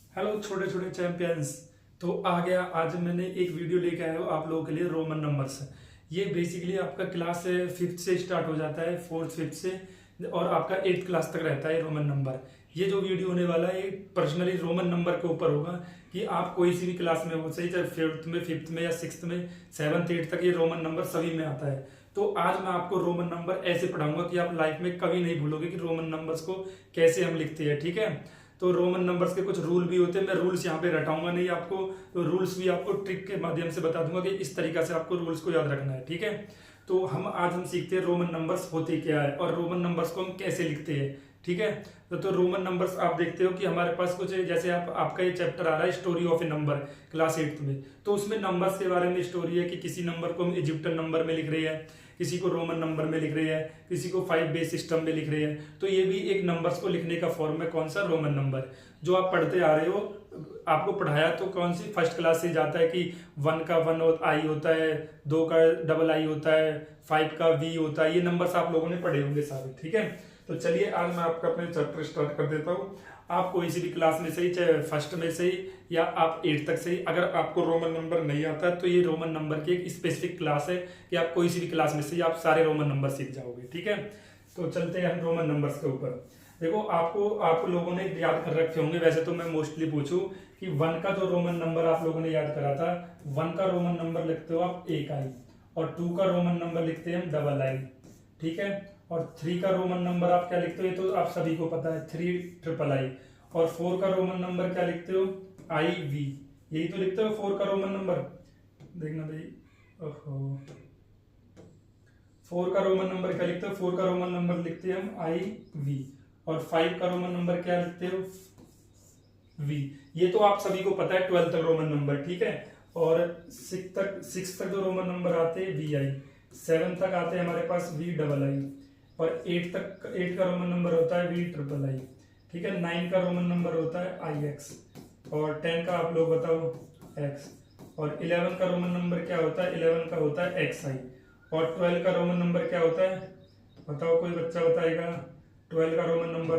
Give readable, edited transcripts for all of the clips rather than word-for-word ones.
Hello छोटे छोटे champions. तो आ गया, आज मैंने एक वीडियो लेके आया हूँ आप लोगों के लिए रोमन नंबर्स। ये बेसिकली आपका क्लास 5th से स्टार्ट हो जाता है, 4th 5th से, और आपका 8th क्लास तक रहता है रोमन नंबर। ये जो वीडियो होने वाला है ये पर्सनली रोमन नंबर के ऊपर होगा कि आप कोई सी भी क्लास में हो, सही, चाहे 4th में, 5th में या 6th में, 7th 8th तक ये रोमन नंबर सभी में आता है। तो आज मैं आपको रोमन नंबर ऐसे पढ़ाऊंगा कि आप लाइफ में कभी नहीं भूलोगे कि रोमन नंबर्स को कैसे हम लिखते हैं, ठीक है। तो रोमन नंबर्स के कुछ रूल भी होते हैं, मैं रूल्स यहाँ पे रटाऊंगा नहीं आपको, तो रूल्स भी आपको ट्रिक के माध्यम से बता दूंगा कि इस तरीका से आपको रूल्स को याद रखना है, ठीक है। तो हम सीखते हैं रोमन नंबर्स होते क्या है और रोमन नंबर्स को हम कैसे लिखते हैं, ठीक है। तो रोमन नंबर्स आप देखते हो कि हमारे पास कुछ जैसे आपका ये चैप्टर आ रहा है story of A number class 8th में, तो उसमें नंबर्स के बारे में स्टोरी है कि किसी नंबर को हम इजिप्शियन नंबर में लिख रहे हैं, किसी को रोमन नंबर में लिख रहे हैं, किसी को 5 बेस सिस्टम में लिख रहे हैं। तो ये भी एक नंबर्स को लिखने का फॉर्म है, कौन सा, रोमन नंबर। जो आप पढ़ते आ रहे हो, आपको पढ़ाया तो कौन सी फर्स्ट क्लास से जाता है कि 1 का 1 आई होता है, 2 का डबल आई होता है, 5 का वी होता है, ये नंबर्स आप लोगों ने पढ़े होंगे सारे, ठीक है। तो चलिए आज मैं आपका अपने चैप्टर स्टार्ट कर देता हूँ। आप कोई सी भी क्लास में सही, चाहे फर्स्ट में सही या आप 8th तक सही, अगर आपको रोमन नंबर नहीं आता है तो ये रोमन नंबर की एक स्पेसिफिक क्लास है कि आप कोई सी भी क्लास में सही आप सारे रोमन नंबर सीख जाओगे, ठीक है। तो चलते हैं हम रोमन नंबर्स के ऊपर। देखो, आप लोगों ने याद कर रखे होंगे, वैसे तो मैं मोस्टली पूछूं कि 1 का जो रोमन नंबर आप लोगों ने याद करा था, 1 का रोमन नंबर लिखते हो आप एक आई, और 2 का रोमन नंबर लिखते हैं हम डबल आई, ठीक है। और 3 का रोमन नंबर आप क्या लिखते हो, ये तो आप सभी को पता है, 3 ट्रिपल आई। और 4 का रोमन नंबर क्या लिखते हो, आई वी, यही तो लिखते हो 4 का रोमन नंबर। देखना भाई, ओहो, 4 का रोमन नंबर क्या लिखते हो, 4 का रोमन नंबर लिखते हैं हम आई वी। और 5 का रोमन नंबर क्या लिखते हो, वी। ये तो आप सभी को पता है, 12 तक रोमन नंबर, ठीक है। और 6 तक जो रोमन नंबर आते हैं वी आई, 7 तक आते हैं हमारे पास वी डबल आई, और 8 का रोमन नंबर होता है वी ट्रिपल आई, ठीक है। 9 का रोमन नंबर होता है आई एक्स, और 10 का आप लोग बताओ एक्स, और 11 का रोमन नंबर क्या होता है, 11 का होता है एक्स आई, और 12 का रोमन नंबर क्या होता है, बताओ कोई बच्चा बताएगा। 12 का रोमन नंबर,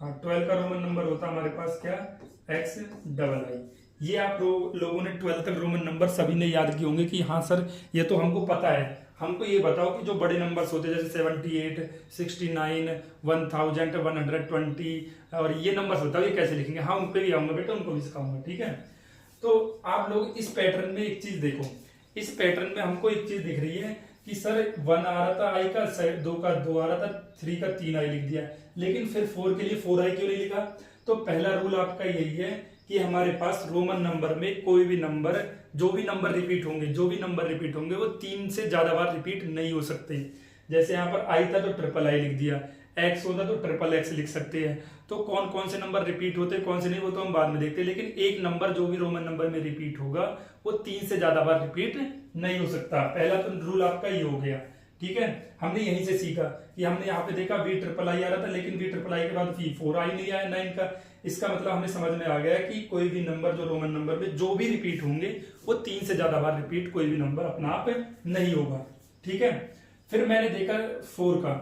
हाँ, 12 का रोमन नंबर होता है हमारे पास क्या, एक्स डबल आई। ये आप लोगों ने 12 तक रोमन नंबर सभी ने याद किए होंगे कि हाँ सर ये तो हमको पता है। हमको ये बताओ कि जो बड़े नंबर्स होते हैं जैसे 78, 69, 1000, 120, और ये नंबर्स बताओ ये कैसे लिखेंगे। हाँ, उन पे भी आऊंगा बेटा, उनको भी सिखाऊंगा, ठीक है। तो आप लोग इस पैटर्न में एक चीज देखो, इस पैटर्न में हमको एक चीज दिख रही है कि सर 1 आ रहा था आई का, 2 का 2 आ रहा था, 3 का 3 आई लिख दिया, लेकिन फिर 4 के लिए 4 आई क्यों नहीं लिखा। तो पहला रूल आपका यही है कि हमारे पास रोमन नंबर में कोई भी नंबर, जो भी नंबर रिपीट होंगे वो 3 से ज्यादा बार रिपीट नहीं हो सकते। जैसे यहाँ पर आई था तो ट्रिपल आई लिख दिया, एक्स होता तो ट्रिपल एक्स लिख सकते हैं। तो कौन कौन से नंबर रिपीट होते हैं, कौन से नहीं, वो तो हम बाद में देखते हैं, लेकिन एक नंबर जो भी रोमन नंबर में रिपीट होगा वो 3 से ज्यादा बार रिपीट नहीं हो सकता। पहला तो रूल आपका ये हो गया, ठीक है। हमने यहीं से सीखा कि हमने यहाँ पे देखा वी ट्रिपल आई आ रहा था, लेकिन वी ट्रिपल आई के बाद वी 4 आई नहीं आया 9 का। इसका मतलब हमें समझ में आ गया कि कोई भी नंबर जो रोमन नंबर में जो भी रिपीट होंगे वो 3 से ज्यादा बार रिपीट कोई भी नंबर अपना आप नहीं होगा, ठीक है। फिर मैंने देखा 4 का,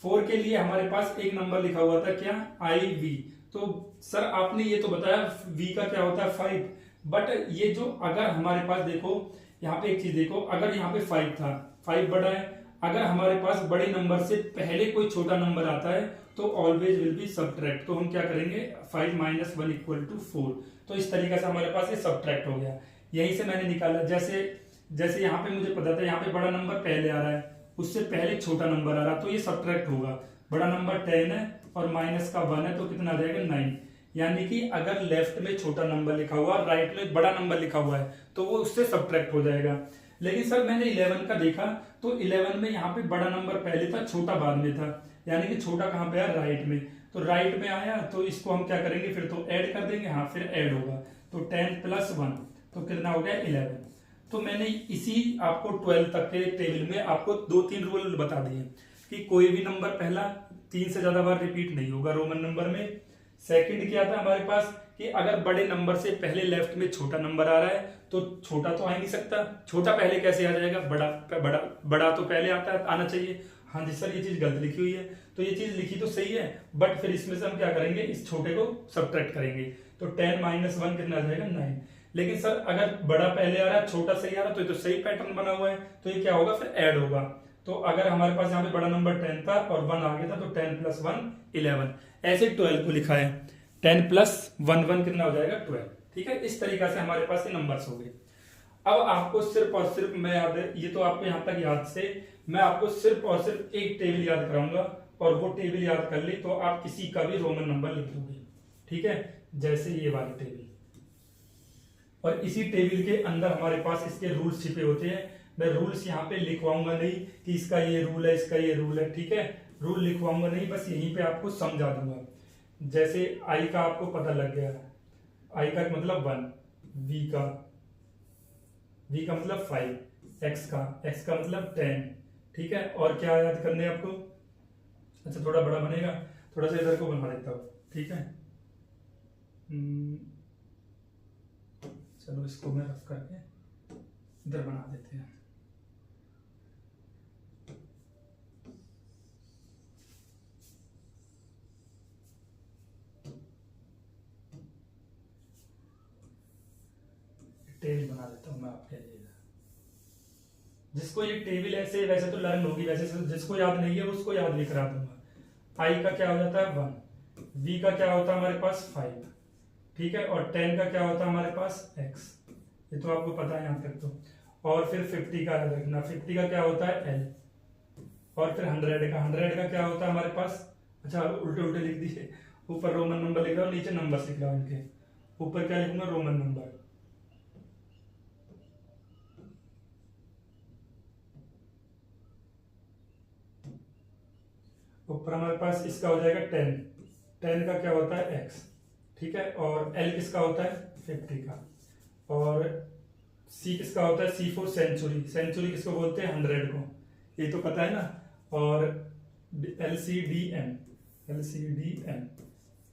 4 के लिए हमारे पास एक नंबर लिखा हुआ था क्या, आई वी। तो सर आपने ये तो बताया वी का क्या होता है 5, बट ये जो अगर हमारे पास देखो यहाँ पे एक चीज देखो, अगर यहाँ पे 5 था, 5 बड़ा है, अगर हमारे पास बड़े नंबर से पहले कोई छोटा नंबर आता है तो ऑलवेज विल बी सबट्रैक्ट। तो हम क्या करेंगे, 5 - 1 = 4। तो इस तरीके से हमारे पास ये सबट्रैक्ट हो गया, यहीं से मैंने निकाला। जैसे यहाँ पे मुझे पता था यहाँ पे बड़ा नंबर पहले आ रहा है, उससे पहले छोटा नंबर आ रहा है, तो ये सबट्रैक्ट होगा। बड़ा नंबर 10 है और माइनस का 1 है, तो कितना आ जाएगा 9। यानी कि अगर लेफ्ट में छोटा नंबर लिखा हुआ और राइट में बड़ा नंबर लिखा हुआ है तो वो उससे सबट्रैक्ट हो जाएगा। लेकिन सर मैंने 11 का देखा तो 11 में यहाँ पे बड़ा नंबर पहले था, छोटा बाद में था, यानी कि छोटा कहाँ पे आया, राइट में। तो राइट में आया तो इसको हम क्या करेंगे, फिर तो ऐड कर देंगे, हाँ फिर ऐड होगा, तो 10 + 1 तो कितना हो गया 11। तो मैंने इसी आपको 12 तक के टेबल में आपको 2-3 रूल बता दिए कि कोई भी नंबर पहला 3 से ज्यादा बार रिपीट नहीं होगा रोमन नंबर में। सेकंड क्या था हमारे पास कि अगर बड़े नंबर से पहले लेफ्ट में छोटा नंबर आ रहा है तो छोटा तो आ ही नहीं सकता, छोटा पहले कैसे आ जाएगा, बड़ा बड़ा बड़ा तो पहले आना चाहिए। हाँ जी सर, ये चीज गलत लिखी हुई है। तो ये चीज लिखी तो सही है, बट फिर इसमें से हम क्या करेंगे, इस छोटे को सब्ट्रैक्ट करेंगे। तो 10 - 1 कितना आ जाएगा, 9। लेकिन सर अगर बड़ा पहले आ रहा है छोटा सही आ रहा है, तो ये तो सही पैटर्न बना हुआ है, तो ये क्या होगा, फिर ऐड होगा। तो अगर हमारे पास यहाँ पे बड़ा नंबर 10 था और 1 आ गया था, तो 10 + 1 11। ऐसे 12 को लिखा है, 10 + 1 1 कितना हो जाएगा, 12। ठीक है, इस तरीका से हमारे पास ये नंबर्स हो गए। अब आपको सिर्फ और सिर्फ मैं याद है, ये तो आपको यहां तक याद से, मैं आपको सिर्फ और सिर्फ एक टेबल याद कराऊंगा, और वो टेबल याद कर ली तो आप किसी का भी रोमन नंबर लिख दोगे। ठीक है, जैसे ये वाली टेबल, और इसी टेबल के अंदर हमारे पास इसके रूल्स छिपे होते हैं। मैं रूल्स यहाँ पे लिखवाऊंगा नहीं कि इसका ये रूल है, इसका ये रूल है। ठीक है, रूल लिखवाऊंगा नहीं, बस यहीं पे आपको समझा दूंगा। जैसे आई का आपको पता लग गया, आई का मतलब 1, वी का मतलब 5, एक्स का मतलब 10। ठीक है, और क्या याद करने आपको, अच्छा थोड़ा बड़ा बनेगा, थोड़ा सा इधर को बना देता हूं। ठीक है, चलो इसको मैं रफ करके इधर बना देते हैं। टेबल बना देता हूं मैं आपके लिए। जिसको ये टेबल ऐसे वैसे तो लर्न होगी, वैसे जिसको याद नहीं है उसको याद भी करा दूंगा। आई का क्या हो जाता है 1, वी का क्या होता है हमारे पास 5। ठीक है, और 10 का क्या होता है हमारे पास एक्स, ये तो आपको पता है यहाँ तक तो। और फिर 50 का याद रखना, 50 का क्या होता है एल। और फिर 100 का क्या होता है हमारे पास, अच्छा उल्टे उल्टे लिख दिए, ऊपर रोमन नंबर लिख रहा हूँ, नीचे नंबर लिख रहा हूँ इनके। ऊपर क्या लिखूंगा, रोमन नंबर। ऊपर हमारे पास इसका हो जाएगा 10 का क्या होता है एक्स। ठीक है, और एल किसका होता है 50 का। और सी किसका होता है, C4 सेंचुरी, सेंचुरी किसको बोलते हैं 100 को, ये तो पता है ना। और LCDM,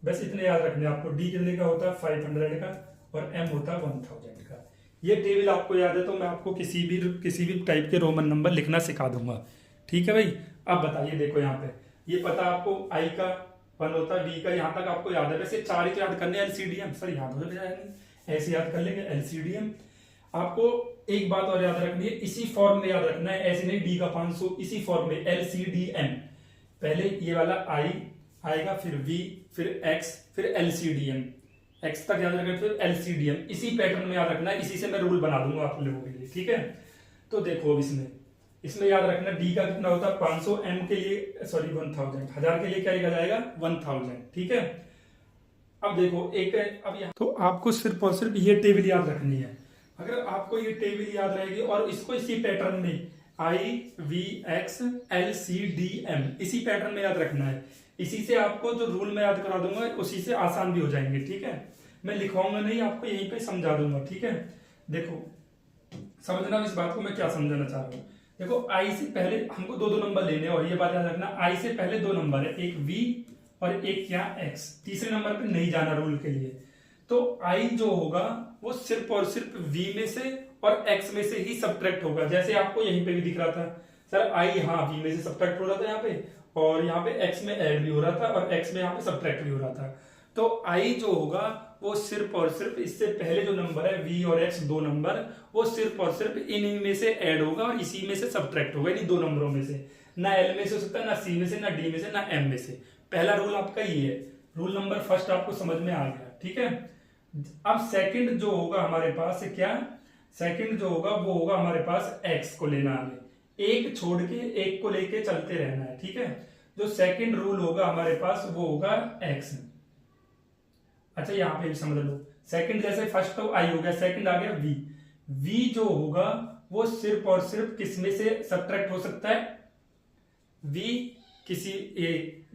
बस इतने याद रखने आपको। डी कितने का होता है 500 का, और एम होता है 1000 का। ये टेबल आपको याद है तो मैं आपको किसी भी टाइप के रोमन नंबर लिखना सिखा दूंगा। ठीक है भाई, अब बताइए, देखो यहाँ पे ये पता आपको आई का 1 होता है, वी का यहाँ तक आपको याद है। वैसे 4 ही तो याद करने, LCDM सर याद हो जाएगा, ऐसे याद कर लेंगे LCDM। आपको एक बात और याद रखनी है, इसी फॉर्म में याद रखना है, ऐसे नहीं डी का 500, इसी फॉर्म में LCDM। पहले ये वाला आई आएगा, फिर वी, फिर एक्स, फिर LCDM, एक्स तक याद रखना, फिर LCDM। इसी पैटर्न में याद रखना है, इसी से मैं रूल बना दूंगा आप लोगों के लिए। ठीक है, तो देखो अब इसमें याद रखना, डी का कितना होता है 500, एम के लिए सॉरी 1000, 1000 के लिए क्या लिखा जाएगा 1000। ठीक है, अब देखो एक अब यहाँ तो आपको सिर्फ और सिर्फ ये टेबल याद रखनी है। अगर आपको ये टेबल याद रहेगी और इसको इसी पैटर्न में आई वी एक्स LCDM इसी पैटर्न में याद रखना है, इसी से आपको जो रूल मैं याद करा दूंगा उसी से आसान भी हो जाएंगे। ठीक है, मैं लिखवाऊंगा नहीं, आपको यहीं पे समझा दूंगा। ठीक है, देखो समझना इस बात को मैं क्या समझाना चाह रहा हूँ। देखो आई से पहले हमको दो नंबर लेने हैं, और ये बात याद रखना, आई से पहले 2 नंबर है, एक वी और एक क्या एक्स। तीसरे नंबर पे नहीं जाना रूल के लिए। तो आई जो होगा वो सिर्फ और सिर्फ वी में से और एक्स में से ही सब्ट्रैक्ट होगा। जैसे आपको यहीं पे भी दिख रहा था सर, आई हाँ वी में से सब्ट्रैक्ट हो रहा था यहाँ पे, और यहाँ पे एक्स में ऐड भी हो रहा था, और एक्स में यहाँ पे सब्ट्रैक्ट भी हो रहा था। तो आई जो होगा वो सिर्फ और सिर्फ इससे पहले जो नंबर है वी और एक्स, 2 नंबर, वो सिर्फ और सिर्फ इन्हीं में से ऐड होगा और इसी में से सब्ट्रैक्ट होगा, यानी 2 नंबरों में से। ना एल में से हो सकता है, ना सी में से, ना डी में से, ना एम में से। पहला रूल आपका ये है, रूल नंबर फर्स्ट आपको समझ में आ गया। ठीक है, अब सेकंड जो होगा हमारे पास क्या, सेकंड जो होगा वो होगा हमारे पास एक्स को लेना है, एक छोड़ के एक को लेके चलते रहना है। ठीक है, जो सेकंड रूल होगा हमारे पास वो होगा एक्स। अच्छा यहां पे भी समझ लो, सेकंड जैसे फर्स्ट तो आई हो गया, सेकंड आ गया वी। वी जो होगा वो सिर्फ और सिर्फ किस में से सब्ट्रैक्ट हो सकता है, वी किसी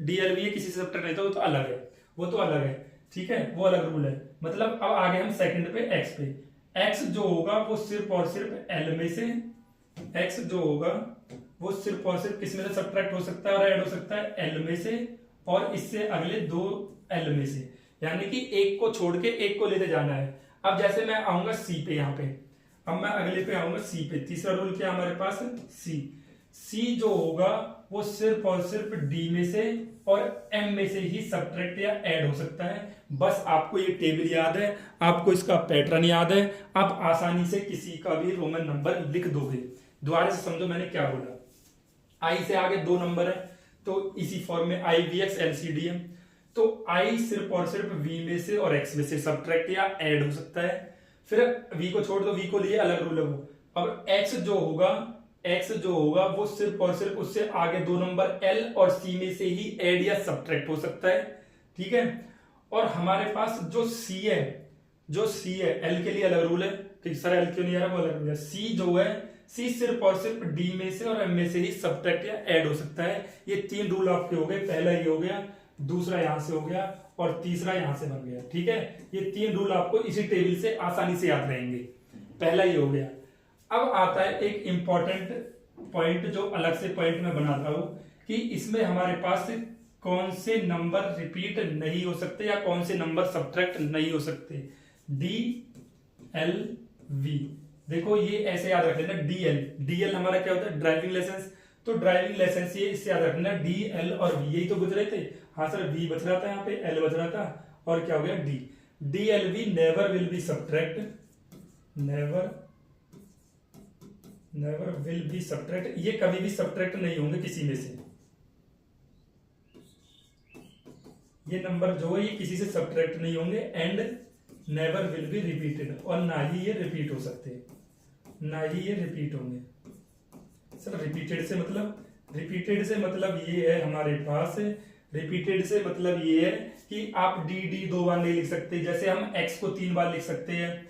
DLV किसी से सब्ट्रैक्ट नहीं, तो अलग है, वो तो अलग है। ठीक है, वो अलग रूल है। मतलब अब आगे हम सेकंड पे एक्स पे, एक्स जो होगा वो सिर्फ और सिर्फ एल में से, एक्स जो होगा वो सिर्फ और सिर्फ किस में से सब्ट्रैक्ट हो सकता है और ऐड हो सकता है एल में से, और इससे अगले 2 एल में से, यानी कि एक को छोड़ के एक को लेते जाना है। अब जैसे मैं आऊंगा सी पे, यहाँ पे अब मैं अगले पे आऊंगा सी पे। तीसरा रूल क्या हमारे पास सी जो होगा वो सिर्फ और सिर्फ डी में से और एम में से ही सब्ट्रैक्ट या ऐड हो सकता है। बस आपको ये टेबल याद है, आपको इसका पैटर्न याद है, आप आसानी से किसी का भी रोमन नंबर लिख दोगे। दोबारा से समझो मैंने क्या बोला। आई से आगे 2 नंबर है तो इसी फॉर्म में आई वी एक्स एलसीडी है, तो आई सिर्फ और सिर्फ वी में से और एक्स में से सब्ट्रैक्ट या ऐड हो सकता है। फिर वी को छोड़ दो, वी को लिए अलग रूल है वो। अब एक्स जो होगा वो सिर्फ और सिर्फ उससे आगे 2 नंबर एल और सी में से ही ऐड या सब्ट्रैक्ट हो सकता है, ठीक है। और हमारे पास जो सी है एल के लिए अलग रूल है कि सर एल क्यों नहीं आ रहा, वो अलग रूल है। सी जो है, सी सिर्फ और सिर्फ डी में से और एम में से ही सब्ट्रैक्ट या ऐड हो सकता है। ये 3 रूल आपके हो गए, पहला ये हो गया, दूसरा यहां से हो गया और तीसरा यहां से बन गया, ठीक है। ये 3 रूल आपको इसी टेबल से आसानी से याद रहेंगे। पहला ये हो गया। अब आता है एक इंपॉर्टेंट पॉइंट जो अलग से पॉइंट में बनाता हूं कि इसमें हमारे पास कौन से नंबर रिपीट नहीं हो सकते या कौन से नंबर सब्ट्रैक्ट नहीं हो सकते। डी एल वी, देखो ये ऐसे याद रख लेना। डीएल हमारा क्या होता है, ड्राइविंग लाइसेंस। तो ड्राइविंग लाइसेंस ये इससे याद रखना, डी एल और वी, यही तो बच रहे थे। हाँ सर, वी बच रहा था यहाँ पे, एल बच रहा था और क्या हो गया D. D L V never will be subtract, never will be subtract, ये कभी भी सब्ट्रैक्ट नहीं होंगे किसी में से। ये नंबर जो है ये किसी से सब्ट्रैक्ट नहीं होंगे। And never will be repeated, और ना ही ये रिपीट हो सकते, ना ही ये रिपीट होंगे। सर रिपीटेड से मतलब ये है हमारे पास, रिपीटेड से मतलब ये है कि आप डी 2 बार नहीं लिख सकते। जैसे हम एक्स को 3 बार लिख सकते हैं,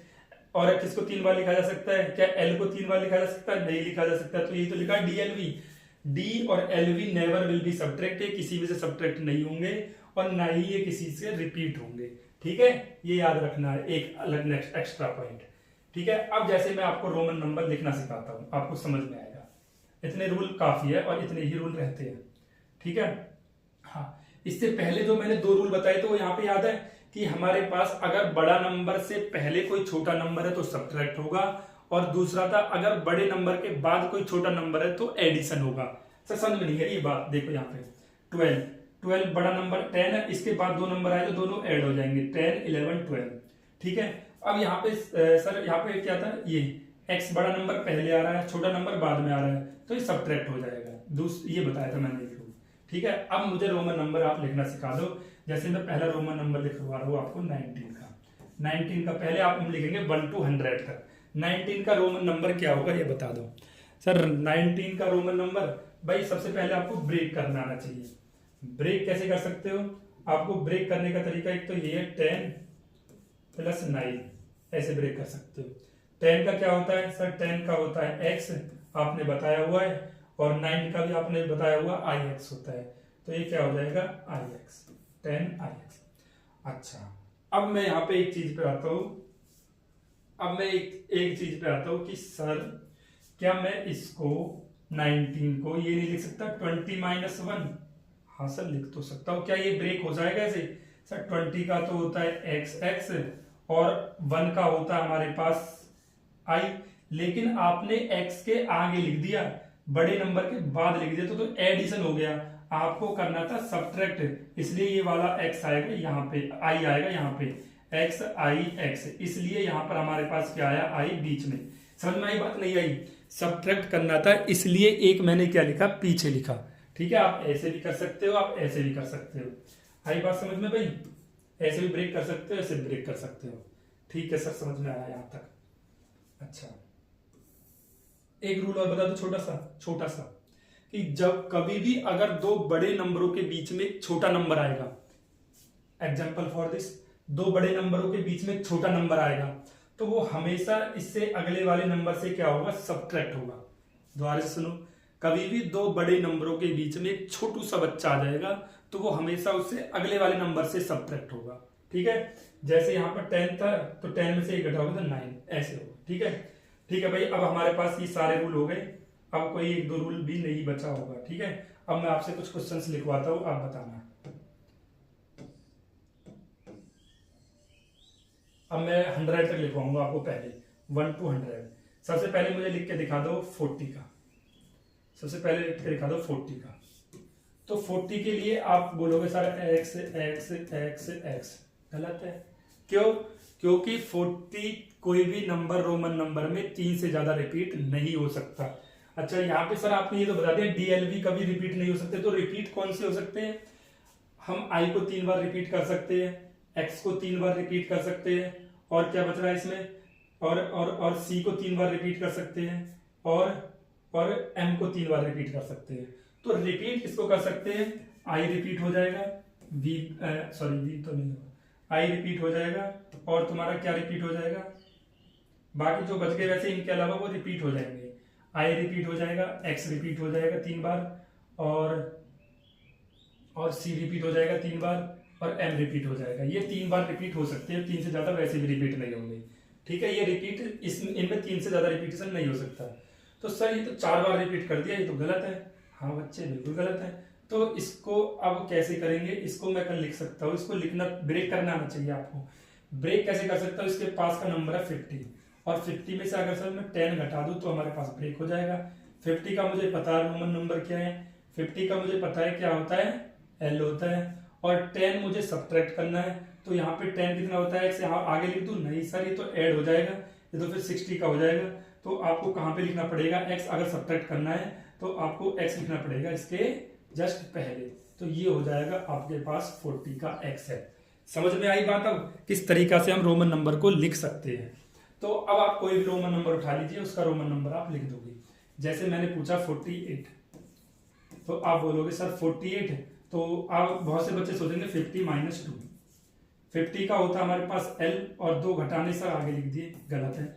और एक्स को 3 बार लिखा जा सकता है क्या, एल को 3 बार लिखा जा सकता है, नहीं लिखा जा सकता। तो ये तो लिखा डी एल वी, डी और L V never will be subtract, किसी में से सब्ट्रैक्ट नहीं होंगे और ना ही ये किसी से रिपीट होंगे, ठीक है। ये याद रखना है एक अलग नेक्स्ट एक्स्ट्रा पॉइंट, ठीक है। अब जैसे मैं आपको रोमन नंबर लिखना सिखाता हूं, आपको समझ में आएगा। इतने रूल काफी है और इतने ही रूल रहते हैं, ठीक है। हाँ, इससे पहले जो मैंने 2 रूल बताए तो यहाँ पे याद है कि हमारे पास अगर बड़ा नंबर से पहले कोई छोटा नंबर है तो सब्ट्रैक्ट होगा, और दूसरा था अगर बड़े नंबर के बाद कोई छोटा नंबर है तो एडिशन होगा। सर समझ में नहीं है ये बात, देखो यहाँ पे 12 बड़ा नंबर 10 है, इसके बाद 2 नंबर आए तो दोनों ऐड हो जाएंगे, 10 11 12, ठीक है। अब यहाँ पे सर यहाँ पे क्या था, ये x बड़ा नंबर पहले आ रहा है, छोटा नंबर बाद में आ रहा है, तो ये सब्ट्रैक्ट हो जाएगा। ये बताया था मैंने, ठीक है। अब मुझे रोमन नंबर आप लिखना सिखा दो। जैसे मैं पहला रोमन नंबर लिखवा रहा हूँ आपको 19 का पहले आप हम लिखेंगे 1 to 100 तक। 19 का रोमन नंबर क्या होगा ये बता दो। सर 19 का रोमन नंबर, भाई सबसे पहले आपको ब्रेक करना आना चाहिए। ब्रेक कैसे कर सकते हो, आपको ब्रेक करने का तरीका एक तो ये है 10 + 9, ऐसे ब्रेक कर सकते हो। 10 का क्या होता है सर, 10 का होता है x, आपने बताया हुआ है, और 9 का भी आपने बताया हुआ ix होता है, तो ये क्या हो जाएगा ix, 10ix। अच्छा, अब मैं यहाँ पे एक चीज पे आता हूं, एक चीज पे आता हूं कि सर क्या मैं इसको 19 को ये नहीं लिख सकता 20 - 1? हाँ सर लिख तो सकता हूं। क्या ये ब्रेक हो जाएगा ऐसे? सर 20 का तो होता है xx और 1 का होता है हमारे पास i, लेकिन आपने x के आगे लिख दिया, बड़े नंबर के बाद लिख दिया, तो एडिशन हो गया। आपको करना था सब्ट्रैक्ट, इसलिए ये वाला x आएगा यहाँ पे, i आएगा यहाँ पे, x i x, इसलिए यहाँ पर हमारे पास क्या आया i बीच में। समझ में आई बात? नहीं आई? सब्ट्रैक्ट करना था, इसलिए एक मैंने क्या लिखा, पीछे लिखा, ठीक है। आप ऐसे भी कर सकते हो, आप ऐसे भी कर सकते हो। आई बात समझ में भाई? ऐसे भी ब्रेक कर सकते हो, ऐसे ब्रेक कर सकते हो, ठीक है सर, समझ में आया यहाँ तक? अच्छा, एक रूल और बता दो छोटा सा कि जब कभी भी अगर 2 बड़े नंबरों के बीच में छोटा नंबर आएगा, एग्जाम्पल फॉर दिस, 2 बड़े नंबरों के बीच में छोटा नंबर आएगा, तो वो हमेशा इससे अगले वाले नंबर से क्या होगा, सब्ट्रैक्ट होगा। दोबारा से सुनो, कभी भी 2 बड़े नंबरों के बीच में एक छोटू सा बच्चा आ जाएगा तो वो हमेशा उससे अगले वाले नंबर से सब्ट्रैक्ट होगा, ठीक है। जैसे यहाँ पर 10 था तो 10 में से 1 घटाओगे तो 9, ऐसे होगा, ठीक है। ठीक है भाई, अब हमारे पास ये सारे रूल हो गए, अब कोई 1-2 रूल भी नहीं बचा होगा, ठीक है। अब मैं आपसे कुछ क्वेश्चंस लिखवाता हूं, आप बताना। अब मैं 100 तक लिखवाऊंगा आपको, पहले 1 to 100। सबसे पहले मुझे लिख के दिखा दो 40 का। सबसे पहले लिख के दिखा दो 40 का। तो 40 के लिए आप बोलोगे sir x x x x, गलत है। क्यों? क्योंकि 40 कोई भी नंबर रोमन नंबर में 3 से ज्यादा रिपीट नहीं हो सकता। अच्छा यहाँ पे सर आपने ये तो बता दिया DLV कभी रिपीट नहीं हो सकते, तो रिपीट कौन से हो सकते हैं? हम I को 3 बार रिपीट कर सकते हैं, X को 3 बार रिपीट कर सकते हैं, और क्या बच रहा है इसमें, और C को 3 बार रिपीट कर सकते हैं, और M को 3 बार रिपीट कर सकते हैं। तो रिपीट इसको कर सकते हैं, I रिपीट हो जाएगा, V तो नहीं होगा, I रिपीट हो जाएगा, और तुम्हारा क्या रिपीट हो जाएगा, बाकी जो बच गए वैसे इनके अलावा वो रिपीट हो जाएंगे। I रिपीट हो जाएगा, X रिपीट हो जाएगा 3 बार, और C रिपीट हो जाएगा 3 बार, और M रिपीट हो जाएगा। ये 3 बार रिपीट हो सकते हैं, 3 से ज्यादा वैसे भी रिपीट नहीं होंगे। ठीक है, ये रिपीट इनमें 3 से ज्यादा रिपीटेशन नहीं हो सकता। तो सर ये तो 4 बार रिपीट कर दिया, ये तो गलत है। हाँ बच्चे बिल्कुल गलत है। तो इसको अब कैसे करेंगे? इसको मैं कल लिख सकता हूँ, इसको लिखना ब्रेक करना आना चाहिए आपको। ब्रेक कैसे कर सकता हूँ? इसके पास का नंबर है 50, और 50 में से अगर सर मैं 10 घटा दूं तो हमारे पास ब्रेक हो जाएगा। 50 का मुझे पता है रोमन नंबर क्या है, 50 का मुझे पता है क्या होता है, L होता है, और 10 मुझे सब्ट्रैक्ट करना है। तो यहाँ पे 10 कितना होता है, X यहाँ आगे लिख दूं? नहीं सर, ये तो ऐड हो जाएगा, ये तो फिर 60 का हो जाएगा। तो आपको कहाँ पे लिखना पड़ेगा? X अगर सब्ट्रैक्ट करना है तो आपको X लिखना पड़ेगा इसके जस्ट पहले। तो ये हो जाएगा आपके पास 40 का X है। समझ में आई बात? अब किस तरीका से हम रोमन नंबर को लिख सकते हैं। तो अब आप कोई भी रोमन नंबर उठा लीजिए, उसका रोमन नंबर आप लिख दोगे। जैसे मैंने पूछा 48, तो आप बोलोगे सर 48, तो आप बहुत से बच्चे सोचेंगे 50 - 2, 50 का होता है हमारे पास L, और 2 घटाने सर आगे लिख दिए। गलत है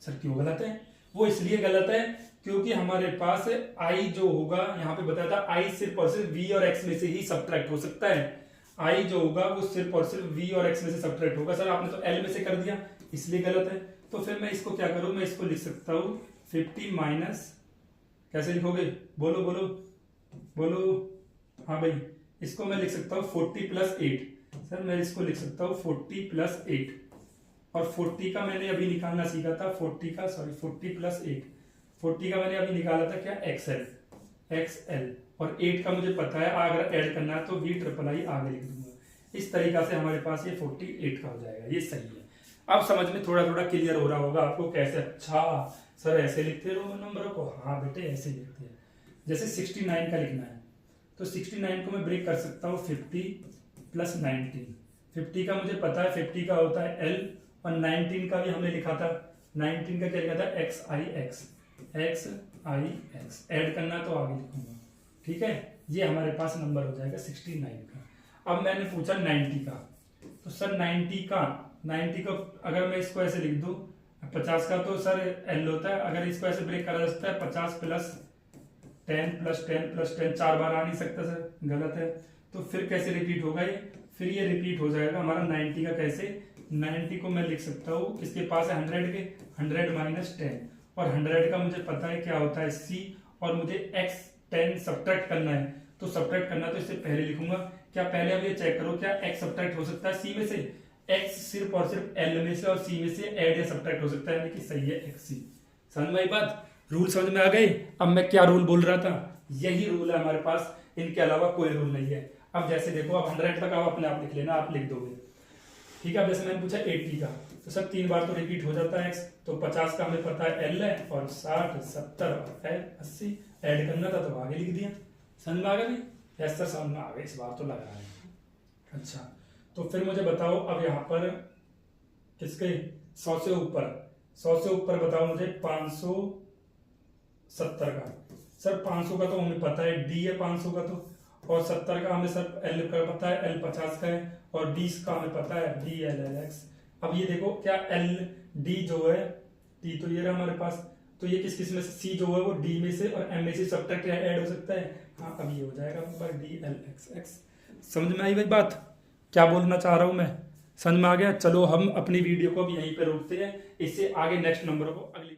सर। क्यों गलत है? वो इसलिए गलत है क्योंकि हमारे पास I जो होगा, यहाँ पे बताया था I सिर्फ और सिर्फ V और X में से ही सब्ट्रैक्ट हो सकता है। I जो होगा वो सिर्फ और सिर्फ V और X में से सब्ट्रैक्ट होगा। सर आपने तो L में से कर दिया, इसलिए गलत है। तो फिर मैं इसको क्या करूं? मैं इसको लिख सकता हूं 50 माइनस, कैसे लिखोगे? बोलो बोलो बोलो। हाँ भाई, इसको मैं लिख सकता हूं 40 + 8। सर मैं इसको लिख सकता हूं 40 + 8, और 40 का मैंने अभी निकालना सीखा था, 40 + 8, 40 का मैंने अभी निकाला था क्या? XL, और 8 का मुझे पता है अगर ऐड करना है तो VII आगे लिख दूंगा। इस तरीका से हमारे पास ये 48 का हो जाएगा। ये सही है। अब समझ में थोड़ा थोड़ा क्लियर हो रहा होगा आपको कैसे। अच्छा सर ऐसे लिखते हैं रोमन नंबरों को? हाँ बेटे ऐसे लिखते हैं। जैसे 69 का लिखना है, तो 69 को मैं ब्रेक कर सकता हूँ 50 + 19। 50 का मुझे पता है 50 का होता है L, और 19 का भी हमने लिखा था। 19 का क्या लिखा था? XIX, ऐड करना तो आगे लिखूंगा। ठीक है, ये हमारे पास नंबर हो जाएगा 69 का। अब मैंने पूछा 90 का, तो सर 90 का अगर मैं इसको ऐसे लिख दूं, 50 का तो सर L होता है, अगर इसको ऐसे ब्रेक करा जा सकता है 50 + 10 + 10 + 10, 4 बार आ नहीं सकता सर, गलत है। तो फिर कैसे रिपीट होगा ये? फिर ये रिपीट हो जाएगा हमारा 90 का। कैसे? 90 को मैं लिख सकता हूँ, किसके पास है? 100 के, 100 - 10, और 100 का मुझे पता है क्या होता है C, और मुझे X 10 सब्ट्रैक्ट करना है। तो सब्ट्रैक्ट करना तो इससे पहले लिखूंगा। क्या पहले अब ये चेक करो क्या X सब्ट्रैक्ट हो सकता है C में से? X सिर्फ और सिर्फ L में से और C में से ऐड या सब्ट्रैक्ट हो सकता है, यानी कि सही है XC। समझ में आई बात? रूल समझ में आ गए? अब मैं क्या रूल बोल रहा था? यही रूल है हमारे पास, इनके अलावा कोई रूल नहीं है। अब जैसे देखो, अब 100 तक आप अपने आप लिख लेना, आप लिख दोगे। ठीक है, अब जैसे मैंने पूछा 80 का, तो सर 3 बार तो रिपीट हो जाता है X, तो 50 का हमें पता है L है, और 60, 70 और 80 ऐड करना था तो आगे लिख दिया। समझ में आ गया? यस सर समझ में आ गया, इस बार तो लग रहा है। अच्छा, तो फिर मुझे बताओ अब यहाँ पर किसके 100 से ऊपर बताओ मुझे 570 का। सर 500 का तो हमें पता है D है 500 का, तो और 70 का हमें सर L का पता है, L 50 का है, और 20 का हमें पता है DLLX। अब ये देखो क्या LD जो है, D तो ये रहा हमारे पास, तो ये किस में से C जो है वो D में से और M में से सब्ट्रैक्ट ऐड हो सकता है। हाँ, अब ये हो जाएगा DLXX। समझ में आई भाई बात? क्या बोलना चाह रहा हूं मैं? समझ में आ गया? चलो हम अपनी वीडियो को अब यहीं पे रोकते हैं, इससे आगे नेक्स्ट नंबर को अगली